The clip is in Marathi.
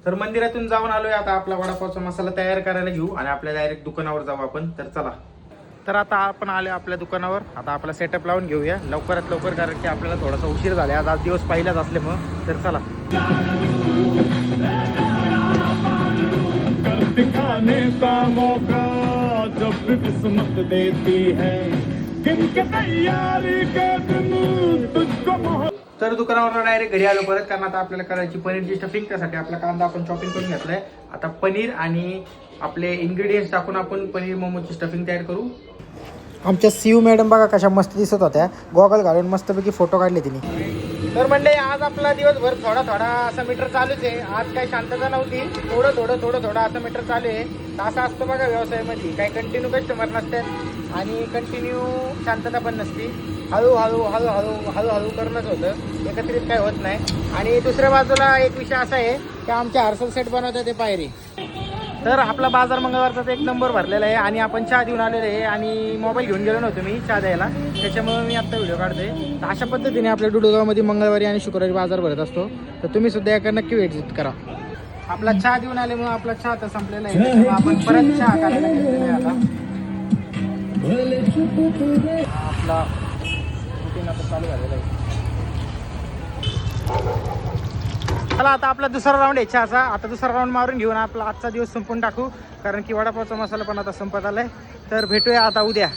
तर मंदिरातून जाऊन आलोय, आता आपला वडापावचा मसाला तयार करायला घेऊ आणि आपल्या डायरेक्ट दुकानावर जाऊ आपण. तर चला, तर आता आपण आलो आपल्या दुकानावर. आता आपला सेटअप लावून घेऊया लवकरात लवकर, कारण की आपल्याला थोडासा उशीर झाला आज दिवस पहिलाच असल्यामुळं. तर चला. दिखाने का मौका जब भी किस्मत देती है, किनके तैयारी के दिन तुझको. तर दुकानावर डायरेक्ट घरी आलो परत, कारण आता आपल्याला करायची पनीरची स्टफिंग. त्यासाठी आपला कांदा आपण चॉपिंग करून घेतलाय. आता पनीर आणि आपले इन्ग्रेडियंट्स टाकून आपण पनीर मोमोची स्टफिंग तयार करू. आमच्या सीयू मॅडम बघा कशा मस्त दिसत होत्या, गॉगल घालून मस्तपैकी फोटो काढले तिने. तर म्हणले आज आपला दिवसभर थोडा थोडा असं मीटर चालूच आहे. आज काही शांतता नव्हती, थोडं असं मीटर चालू आहे. असं असतं बघा व्यवसायामध्ये, काही कंटिन्यू कस्टमर नसतात आणि कंटिन्यू शांतता पण नसती. हळूहळू करणंच होतं, एकत्रित काय होत नाही. आणि दुसऱ्या बाजूला एक विषय असा आहे की आमचे हार्सल सेट बनवतात ते पायरी. तर आपला बाजार मंगळवारचा एक नंबर भरलेला आहे आणि आपण चहा देऊन आलेलो आहे आणि मोबाईल घेऊन गेलो नव्हतो मी चहा द्यायला, त्याच्यामुळे मी आता व्हिडिओ काढतोय. तर अशा पद्धतीने आपल्या डुडगावमध्ये मंगळवारी आणि शुक्रवारी बाजार भरत असतो. तर तुम्ही सुद्धा याकडे नक्की व्हिजिट करा. आपला चहा देऊन आल्यामुळे आपला चहा तर संपलेला आहे, त्याच्यामुळे आपण परत चहा काढायला घेतलेला आहे. आता आपला रुटीन आता चालू झालेला आहे. चला, आता आपला दुसरा राऊंड आहे चहाचा. आता दुसरा राऊंड मारून घेऊन आपला आजचा दिवस संपून टाकू, कारण की वडापावचा मसाला पण आता संपत आलाय. तर भेटूया आता उद्या.